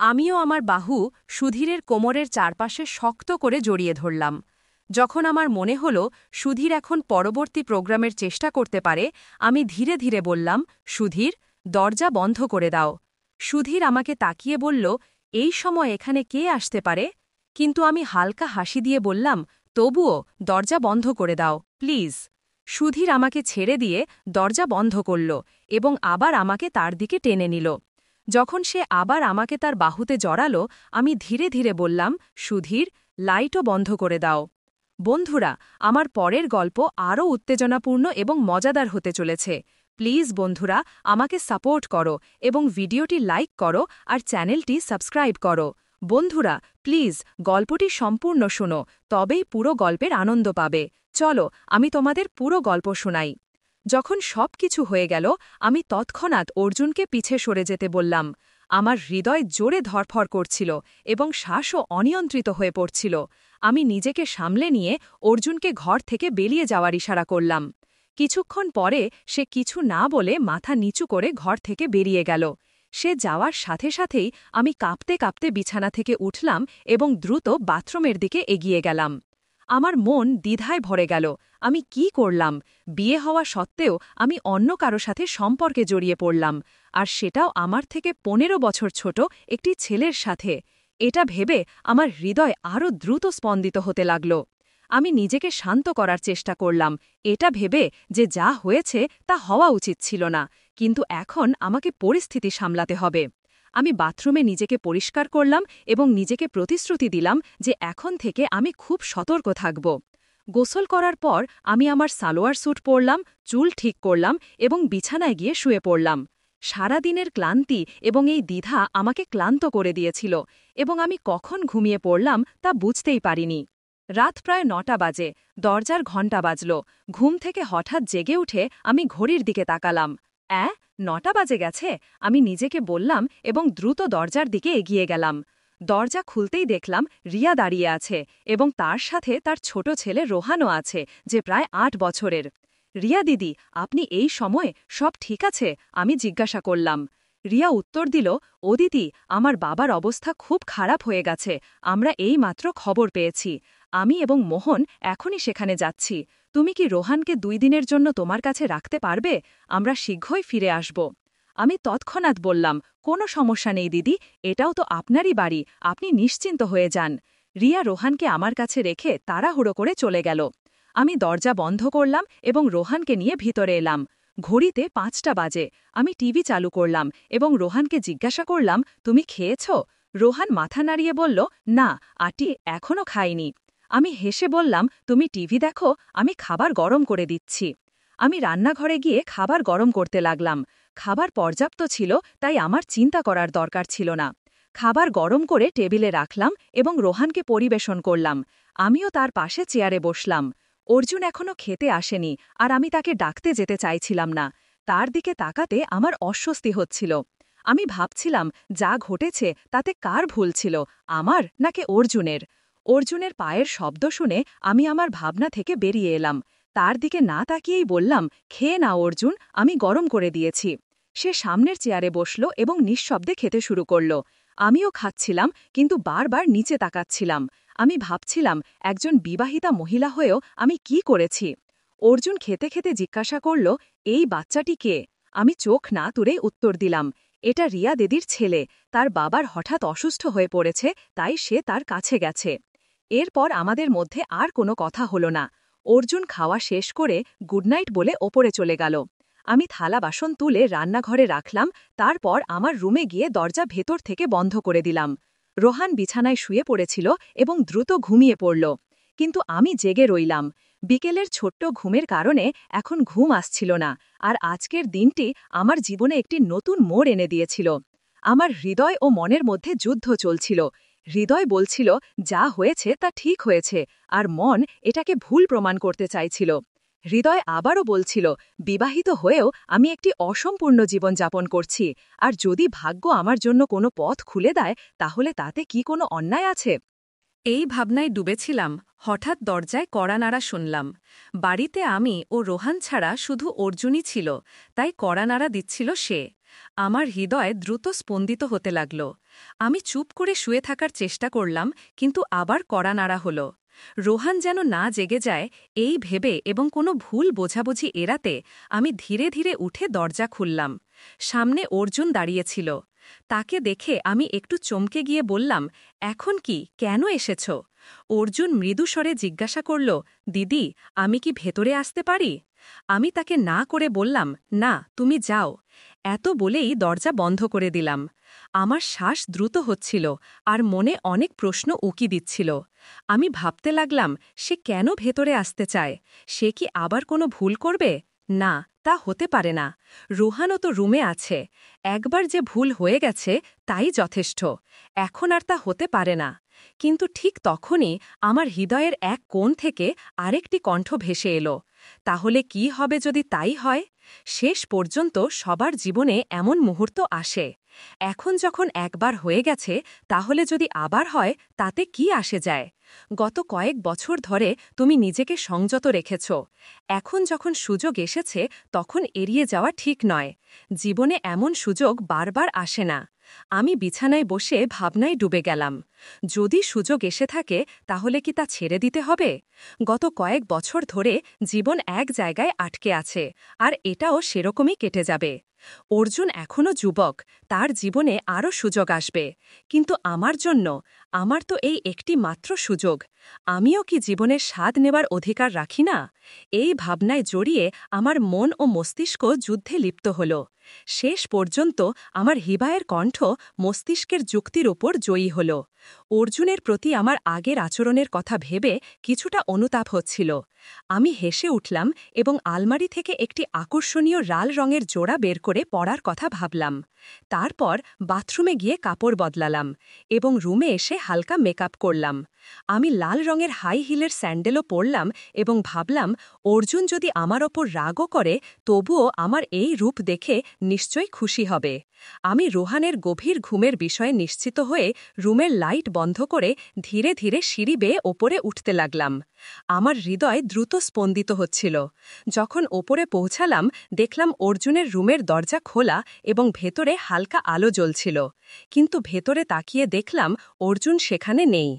আমিও আমার বাহু সুধীরের কোমরের চারপাশে শক্ত করে জড়িয়ে ধরলাম। যখন আমার মনে হল সুধীর এখন পরবর্তী প্রোগ্রামের চেষ্টা করতে পারে, আমি ধীরে ধীরে বললাম, সুধীর, দরজা বন্ধ করে দাও। সুধীর আমাকে তাকিয়ে বলল, এই সময় এখানে কে আসতে পারে? কিন্তু আমি হালকা হাসি দিয়ে বললাম, তবুও দরজা বন্ধ করে দাও, প্লিজ। সুধীর আমাকে ছেড়ে দিয়ে দরজা বন্ধ করল এবং আবার আমাকে তার দিকে টেনে নিল। যখন সে আবার আমাকে তার বাহুতে জড়ালো, আমি ধীরে ধীরে বললাম, সুধীর, লাইটও বন্ধ করে দাও। বন্ধুরা, আমার পরের গল্প আরও উত্তেজনাপূর্ণ এবং মজাদার হতে চলেছে। প্লিজ বন্ধুরা, আমাকে সাপোর্ট করো এবং ভিডিওটি লাইক করো আর চ্যানেলটি সাবস্ক্রাইব করো। বন্ধুরা, প্লিজ গল্পটি সম্পূর্ণ শোনো, তবেই পুরো গল্পের আনন্দ পাবে। চলো, আমি তোমাদের পুরো গল্প শোনাই। যখন সব কিছু হয়ে গেল, আমি তৎক্ষণাৎ অর্জুনকে পিছে সরে যেতে বললাম। আমার হৃদয় জোরে ধরফর করছিল এবং শ্বাসও অনিয়ন্ত্রিত হয়ে পড়ছিল। আমি নিজেকে সামলে নিয়ে অর্জুনকে ঘর থেকে বেরিয়ে যাওয়ার ইশারা করলাম। কিছুক্ষণ পরে সে কিছু না বলে মাথা নিচু করে ঘর থেকে বেরিয়ে গেল। সে যাওয়ার সাথে সাথেই আমি কাঁপতে কাঁপতে বিছানা থেকে উঠলাম এবং দ্রুত বাথরুমের দিকে এগিয়ে গেলাম। আমার মন দ্বিধায় ভরে গেল। আমি কি করলাম? বিয়ে হওয়া সত্ত্বেও আমি অন্য কারো সাথে সম্পর্কে জড়িয়ে পড়লাম, আর সেটাও আমার থেকে 15 বছর ছোট একটি ছেলের সাথে। এটা ভেবে আমার হৃদয় আরও দ্রুত স্পন্দিত হতে লাগল। আমি নিজেকে শান্ত করার চেষ্টা করলাম, এটা ভেবে যে যা হয়েছে তা হওয়া উচিত ছিল না, কিন্তু এখন আমাকে পরিস্থিতি সামলাতে হবে। আমি বাথরুমে নিজেকে পরিষ্কার করলাম এবং নিজেকে প্রতিশ্রুতি দিলাম যে এখন থেকে আমি খুব সতর্ক থাকব। গোসল করার পর আমি আমার সালোয়ার স্যুট পরলাম, চুল ঠিক করলাম এবং বিছানায় গিয়ে শুয়ে পড়লাম। সারাদিনের ক্লান্তি এবং এই দ্বিধা আমাকে ক্লান্ত করে দিয়েছিল এবং আমি কখন ঘুমিয়ে পড়লাম তা বুঝতেই পারিনি। রাত প্রায় 9টা বাজে, দরজার ঘণ্টা বাজল। ঘুম থেকে হঠাৎ জেগে উঠে আমি ঘড়ির দিকে তাকালাম। 9টা বাজে গেছে, আমি নিজেকে বললাম এবং দ্রুত দরজার দিকে এগিয়ে গেলাম। দরজা খুলতেই দেখলাম রিয়া দাঁড়িয়ে আছে এবং তার সাথে তার ছোট ছেলে রোহানও আছে, যে প্রায় 8 বছরের। রিয়া দিদি, আপনি এই সময়ে সব ঠিক আছে? আমি জিজ্ঞাসা করলাম। রিয়া উত্তর দিল, ও দিদি, আমার বাবার অবস্থা খুব খারাপ হয়ে গেছে, আমরা এই মাত্র খবর পেয়েছি। আমি এবং মোহন এখনই সেখানে যাচ্ছি। তুমি কি রোহানকে 2 দিনের জন্য তোমার কাছে রাখতে পারবে? আমরা শীঘ্রই ফিরে আসব। আমি তৎক্ষণাৎ বললাম, কোনো সমস্যা নেই দিদি, এটাও তো আপনারই বাড়ি, আপনি নিশ্চিন্ত হয়ে যান। রিয়া রোহানকে আমার কাছে রেখে তাড়াহুড়ো করে চলে গেল। আমি দরজা বন্ধ করলাম এবং রোহানকে নিয়ে ভিতরে এলাম। ঘড়িতে 5টা বাজে। আমি টিভি চালু করলাম এবং রোহানকে জিজ্ঞাসা করলাম, তুমি খেয়েছ? রোহান মাথা নাড়িয়ে বলল, না আটি, এখনও খাইনি। আমি হেসে বললাম, তুমি টিভি দেখো, আমি খাবার গরম করে দিচ্ছি। আমি রান্নাঘরে গিয়ে খাবার গরম করতে লাগলাম। খাবার পর্যাপ্ত ছিল, তাই আমার চিন্তা করার দরকার ছিল না। খাবার গরম করে টেবিলে রাখলাম এবং রোহানকে পরিবেশন করলাম। আমিও তার পাশে চেয়ারে বসলাম। অর্জুন এখনও খেতে আসেনি, আর আমি তাকে ডাকতে যেতে চাইছিলাম না। তার দিকে তাকাতে আমার অস্বস্তি হচ্ছিল। আমি ভাবছিলাম, যা ঘটেছে তাতে কার ভুল ছিল, আমার নাকি অর্জুনের? অর্জুনের পায়ের শব্দ শুনে আমি আমার ভাবনা থেকে বেরিয়ে এলাম। তার দিকে না তাকিয়েই বললাম, খেয়ে না অর্জুন, আমি গরম করে দিয়েছি। সে সামনের চেয়ারে বসল এবং নিঃশব্দে খেতে শুরু করল। আমিও খাচ্ছিলাম, কিন্তু বারবার নিচে তাকাচ্ছিলাম। আমি ভাবছিলাম, একজন বিবাহিতা মহিলা হয়েও আমি কি করেছি? অর্জুন খেতে খেতে জিজ্ঞাসা করল, এই বাচ্চাটি কে? আমি চোখ না তুলেই উত্তর দিলাম, এটা রিয়া দিদির ছেলে, তার বাবার হঠাৎ অসুস্থ হয়ে পড়েছে, তাই সে তার কাছে গেছে। এরপর আমাদের মধ্যে আর কোনো কথা হলো না। অর্জুন খাওয়া শেষ করে গুডনাইট বলে ওপরে চলে গেল। আমি থালা বাসন তুলে রান্নাঘরে রাখলাম, তারপর আমার রুমে গিয়ে দরজা ভেতর থেকে বন্ধ করে দিলাম। রোহান বিছানায় শুয়ে পড়েছিল এবং দ্রুত ঘুমিয়ে পড়ল, কিন্তু আমি জেগে রইলাম। বিকেলের ছোট্ট ঘুমের কারণে এখন ঘুম আসছিল না, আর আজকের দিনটি আমার জীবনে একটি নতুন মোড় এনে দিয়েছিল। আমার হৃদয় ও মনের মধ্যে যুদ্ধ চলছিল। হৃদয় বলছিল, যা হয়েছে তা ঠিক হয়েছে, আর মন এটাকে ভুল প্রমাণ করতে চাইছিল। হৃদয় আবারও বলছিল, বিবাহিত হয়েও আমি একটি অসম্পূর্ণ জীবন যাপন করছি, আর যদি ভাগ্য আমার জন্য কোনো পথ খুলে দেয়, তাহলে তাতে কি কোনো অন্যায় আছে? এই ভাবনায় ডুবেছিলাম, হঠাৎ দরজায় কড়া নাড়া শুনলাম। বাড়িতে আমি ও রোহান ছাড়া শুধু অর্জুনই ছিল, তাই কড়া নাড়া দিচ্ছিল সে। আমার হৃদয় দ্রুত স্পন্দিত হতে লাগল। আমি চুপ করে শুয়ে থাকার চেষ্টা করলাম, কিন্তু আবার কড়া নাড়া হল। রোহান যেন না জেগে যায় এই ভেবে এবং কোনো ভুল বোঝাবুঝি এড়াতে আমি ধীরে ধীরে উঠে দরজা খুললাম। সামনে অর্জুন দাঁড়িয়েছিল। তাকে দেখে আমি একটু চমকে গিয়ে বললাম, এখন কি, কেন এসেছ? অর্জুন মৃদুস্বরে জিজ্ঞাসা করল, দিদি, আমি কি ভেতরে আসতে পারি? আমি তাকে না করে বললাম, না, তুমি যাও। এত বলেই দরজা বন্ধ করে দিলাম। আমার শ্বাস দ্রুত হচ্ছিল আর মনে অনেক প্রশ্ন উকি দিচ্ছিল। আমি ভাবতে লাগলাম, সে কেন ভেতরে আসতে চায়? সে কি আবার কোনো ভুল করবে? না, তা হতে পারে না। রোহানও তো রুমে আছে। একবার যে ভুল হয়ে গেছে তাই যথেষ্ট। এখন আর তা হতে পারে না। কিন্তু ঠিক তখনই আমার হৃদয়ের এক কোণ থেকে আরেকটি কণ্ঠ ভেসে এলো, তাহলে কি হবে যদি তাই হয়? শেষ পর্যন্ত সবার জীবনে এমন মুহূর্ত আসে। এখন যখন একবার হয়ে গেছে, তাহলে যদি আবার হয় তাতে কি আসে যায়? গত কয়েক বছর ধরে তুমি নিজেকে সংযত রেখেছ। এখন যখন সুযোগ এসেছে তখন এড়িয়ে যাওয়া ঠিক নয়। জীবনে এমন সুযোগ বারবার আসে না। আমি বিছানায় বসে ভাবনায় ডুবে গেলাম। যদি সুযোগ এসে থাকে তাহলে কি তা ছেড়ে দিতে হবে? গত কয়েক বছর ধরে জীবন এক জায়গায় আটকে আছে, আর এটাও সেরকমই কেটে যাবে। অর্জুন এখনও যুবক, তার জীবনে আরও সুযোগ আসবে। কিন্তু আমার জন্য, আমার তো এই একটি মাত্র সুযোগ। আমিও কি জীবনের স্বাদ নেবার অধিকার রাখি না? এই ভাবনায় জড়িয়ে আমার মন ও মস্তিষ্ক যুদ্ধে লিপ্ত হল। শেষ পর্যন্ত আমার হিবায়ের কণ্ঠ মস্তিষ্কের যুক্তির উপর জয়ী হল। অর্জুনের প্রতি আমার আগের আচরণের কথা ভেবে কিছুটা অনুতাপ হচ্ছিল। আমি হেসে উঠলাম এবং আলমারি থেকে একটি আকর্ষণীয় লাল রঙের জোড়া বের করে পরার কথা ভাবলাম। তারপর বাথরুমে গিয়ে কাপড় বদলালাম এবং রুমে এসে হালকা মেকআপ করলাম। আমি লাল রঙের হাই হিলের স্যান্ডেলও পরলাম এবং ভাবলাম, অর্জুন যদি আমার ওপর রাগও করে তবুও আমার এই রূপ দেখে নিশ্চয়ই খুশি হবে। আমি রোহানের গভীর ঘুমের বিষয়ে নিশ্চিত হয়ে রুমের লাইট বন্ধ করে ধীরে ধীরে সিঁড়ি বেয়ে ওপরে উঠতে লাগলাম। আমার হৃদয় দ্রুত স্পন্দিত হচ্ছিল। যখন ওপরে পৌঁছালাম দেখলাম অর্জুনের রুমের দরজা খোলা এবং ভেতরে হালকা আলো জ্বলছিল। কিন্তু ভেতরে তাকিয়ে দেখলাম অর্জুন সেখানে নেই।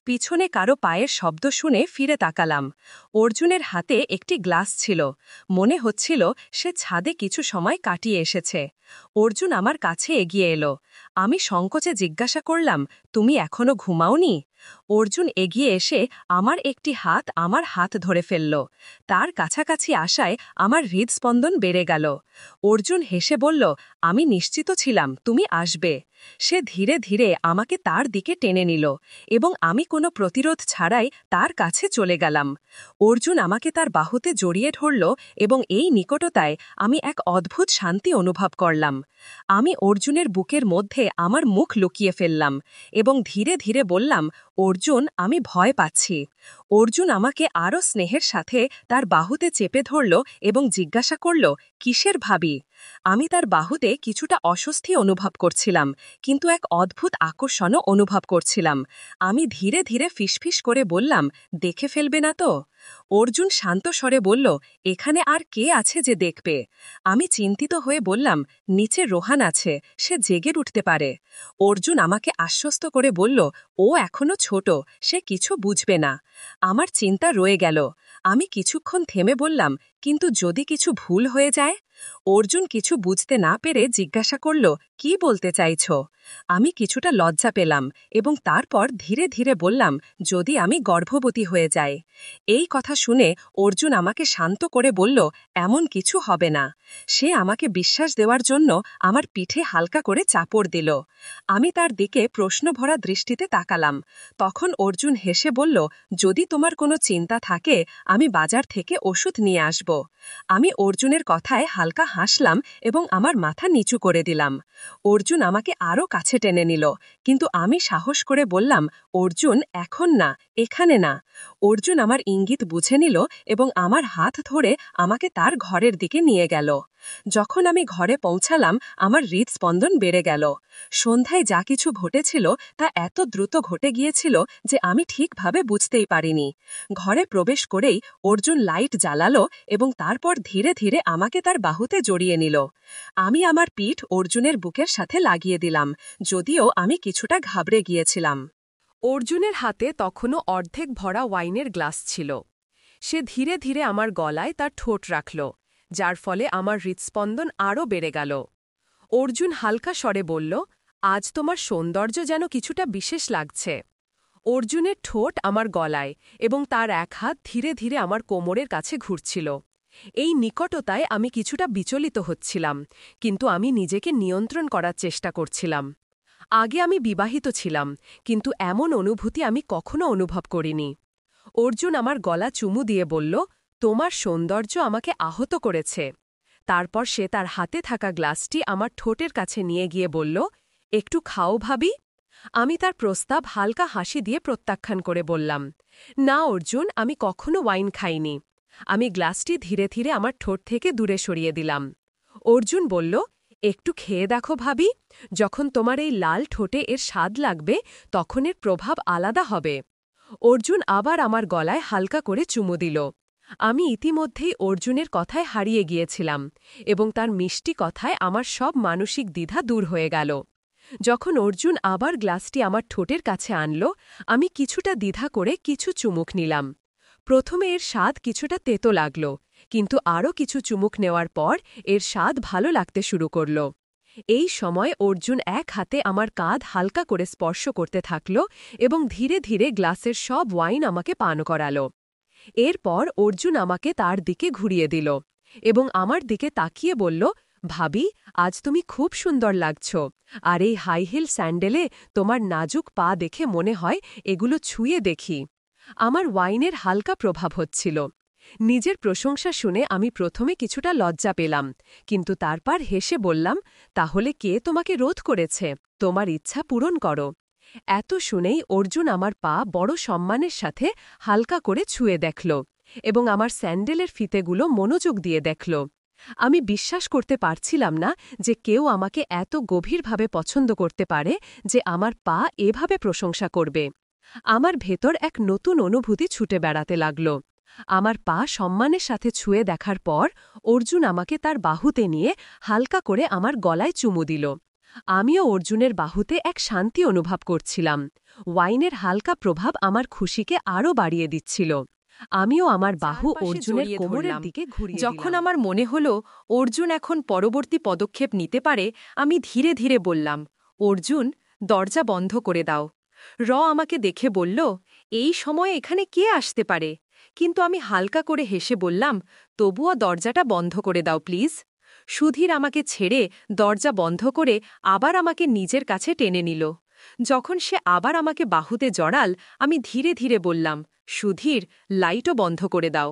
পিছনে কারো পায়ের শব্দ শুনে ফিরে তাকালাম। অর্জুনের হাতে একটি গ্লাস ছিল। মনে হচ্ছিল সে ছাদে কিছু সময় কাটিয়ে এসেছে। অর্জুন আমার কাছে এগিয়ে এলো। আমি সংকোচে জিজ্ঞাসা করলাম, তুমি এখনো ঘুমাওনি? অর্জুন এগিয়ে এসে আমার একটি হাত আমার হাত ধরে ফেলল। তার কাছাকাছি আসায় আমার হৃদস্পন্দন বেড়ে গেল। অর্জুন হেসে বলল, আমি নিশ্চিত ছিলাম তুমি আসবে। সে ধীরে ধীরে আমাকে তার দিকে টেনে নিল এবং আমি কোনো প্রতিরোধ ছাড়াই তার কাছে চলে গেলাম। অর্জুন আমাকে তার বাহুতে জড়িয়ে ধরল এবং এই নিকটতায় আমি এক অদ্ভুত শান্তি অনুভব করলাম। আমি অর্জুনের বুকের মধ্যে আমার মুখ লুকিয়ে ফেললাম এবং ধীরে ধীরে বললাম, অর্জুন, আমি ভয় পাচ্ছি। অর্জুন আমাকে আরও স্নেহের সাথে তার বাহুতে চেপে ধরল এবং জিজ্ঞাসা করল, কিসের ভাবি? আমি তার বাহুতে কিছুটা অস্বস্তি অনুভব করছিলাম, কিন্তু এক অদ্ভুত আকর্ষণও অনুভব করছিলাম। আমি ধীরে ধীরে ফিসফিস করে বললাম, দেখে ফেলবে না তো? অর্জুন শান্ত স্বরে বলল, এখানে আর কে আছে যে দেখবে? আমি চিন্তিত হয়ে বললাম, নিচে রোহান আছে, সে জেগে উঠতে পারে। অর্জুন আমাকে আশ্বস্ত করে বলল, ও এখনো ছোট, সে কিছু বুঝবে না। আমার চিন্তা রয়ে গেল। আমি কিছুক্ষণ থেমে বললাম, কিন্তু যদি কিছু ভুল হয়ে যায়? অর্জুন কিছু বুঝতে না পেরে জিজ্ঞাসা করল, কি বলতে চাইছ? আমি কিছুটা লজ্জা পেলাম এবং তারপর ধীরে ধীরে বললাম, যদি আমি গর্ভবতী হয়ে যাই। এই কথা শুনে অর্জুন আমাকে শান্ত করে বলল, এমন কিছু হবে না। সে আমাকে বিশ্বাস দেওয়ার জন্য আমার পিঠে হালকা করে চাপড় দিল। আমি তার দিকে প্রশ্নভরা দৃষ্টিতে তাকালাম। তখন অর্জুন হেসে বলল, যদি তোমার কোনো চিন্তা থাকে আমি বাজার থেকে ওষুধ নিয়ে আসব। আমি অর্জুনের কথায় হালকা হাসলাম এবং আমার মাথা নিচু করে দিলাম। অর্জুন আমাকে আরও কাছে টেনে নিল, কিন্তু আমি সাহস করে বললাম, অর্জুন, এখন না, এখানে না। অর্জুন আমার ইঙ্গিত বুঝে নিল এবং আমার হাত ধরে আমাকে তার ঘরের দিকে নিয়ে গেল। যখন আমি ঘরে পৌঁছালাম আমার হৃদস্পন্দন বেড়ে গেল। সন্ধ্যায় যা কিছু ঘটেছিল তা এত দ্রুত ঘটে গিয়েছিল যে আমি ঠিকভাবে বুঝতেই পারিনি। ঘরে প্রবেশ করেই অর্জুন লাইট জ্বালালো এবং তারপর ধীরে ধীরে আমাকে তার বাহুতে জড়িয়ে নিল। আমি আমার পিঠ অর্জুনের বুকের সাথে লাগিয়ে দিলাম, যদিও আমি কিছুটা ঘাবড়ে গিয়েছিলাম। অর্জুনের হাতে তখনও অর্ধেক ভরা ওয়াইনের গ্লাস ছিল। সে ধীরে ধীরে আমার গলায় তার ঠোঁট রাখল, যার ফলে আমার হৃৎস্পন্দন আরও বেড়ে গেল। অর্জুন হালকা স্বরে বলল, আজ তোমার সৌন্দর্য যেন কিছুটা বিশেষ লাগছে। অর্জুনের ঠোঁট আমার গলায় এবং তার এক হাত ধীরে ধীরে আমার কোমরের কাছে ঘুরছিল। এই নিকটতায় আমি কিছুটা বিচলিত হচ্ছিলাম, কিন্তু আমি নিজেকে নিয়ন্ত্রণ করার চেষ্টা করছিলাম। আগে আমি বিবাহিত ছিলাম, কিন্তু এমন অনুভূতি আমি কখনো অনুভব করিনি। অর্জুন আমার গলা চুমু দিয়ে বলল, তোমার সৌন্দর্য আমাকে আহত করেছে। তারপর সে তার হাতে থাকা গ্লাসটি আমার ঠোঁটের কাছে নিয়ে গিয়ে বলল, একটু খাও ভাবি। আমি তার প্রস্তাব হালকা হাসি দিয়ে প্রত্যাখ্যান করে বললাম, না অর্জুন, আমি কখনো ওয়াইন খাইনি। আমি গ্লাসটি ধীরে ধীরে আমার ঠোঁট থেকে দূরে সরিয়ে দিলাম। অর্জুন বলল, একটু খেয়ে দেখো ভাবি, যখন তোমার এই লাল ঠোঁটে এর স্বাদ লাগবে তখন এর প্রভাব আলাদা হবে। অর্জুন আবার আমার গলায় হালকা করে চুমু দিল। আমি ইতিমধ্যেই অর্জুনের কথায় হারিয়ে গিয়েছিলাম এবং তার মিষ্টি কথায় আমার সব মানসিক দ্বিধা দূর হয়ে গেল। যখন অর্জুন আবার গ্লাসটি আমার ঠোঁটের কাছে আনল, আমি কিছুটা দ্বিধা করে কিছু চুমুক নিলাম। প্রথমে এর স্বাদ কিছুটা তেতো লাগল, কিন্তু আরও কিছু চুমুক নেওয়ার পর এর স্বাদ ভালো লাগতে শুরু করল। এই সময় অর্জুন এক হাতে আমার কাঁধ হালকা করে স্পর্শ করতে থাকল এবং ধীরে ধীরে গ্লাসের সব ওয়াইন আমাকে পান করাল। এরপর অর্জুন আমাকে তার দিকে ঘুরিয়ে দিল এবং আমার দিকে তাকিয়ে বলল, ভাবি, আজ তুমি খুব সুন্দর লাগছ, আর এই হাই হিল স্যান্ডেলে তোমার নাজুক পা দেখে মনে হয় এগুলো ছুঁয়ে দেখি। আমার ওয়াইনের হালকা প্রভাব হচ্ছিল। নিজের প্রশংসা শুনে আমি প্রথমে কিছুটা লজ্জা পেলাম, কিন্তু তারপর হেসে বললাম, তাহলে কে তোমাকে রোধ করেছে? তোমার ইচ্ছা পূরণ করো। এত শুনেই অর্জুন আমার পা বড় সম্মানের সাথে হালকা করে ছুঁয়ে দেখল এবং আমার স্যান্ডেলের ফিতেগুলো মনোযোগ দিয়ে দেখল। আমি বিশ্বাস করতে পারছিলাম না যে কেউ আমাকে এত গভীরভাবে পছন্দ করতে পারে যে আমার পা এভাবে প্রশংসা করবে। আমার ভেতর এক নতুন অনুভূতি ছুটে বেড়াতে লাগল। আমার পা সম্মানের সাথে ছুঁয়ে দেখার পর অর্জুন আমাকে তার বাহুতে নিয়ে হালকা করে আমার গলায় চুমু দিল। আমিও অর্জুনের বাহুতে এক শান্তি অনুভব করছিলাম। ওয়াইনের হালকা প্রভাব আমার খুশিকে আরও বাড়িয়ে দিচ্ছিল। আমিও আমার বাহু অর্জুনের কোমরের দিকে ঘুরিয়ে যখন আমার মনে হল অর্জুন এখন পরবর্তী পদক্ষেপ নিতে পারে, আমি ধীরে ধীরে বললাম, অর্জুন, দরজা বন্ধ করে দাও। আমাকে দেখে বলল, এই সময়ে এখানে কে আসতে পারে? কিন্তু আমি হালকা করে হেসে বললাম, তবুও দরজাটা বন্ধ করে দাও প্লিজ। সুধীর আমাকে ছেড়ে দরজা বন্ধ করে আবার আমাকে নিজের কাছে টেনে নিল। যখন সে আবার আমাকে বাহুতে জড়াল, আমি ধীরে ধীরে বললাম, সুধীর, লাইটও বন্ধ করে দাও।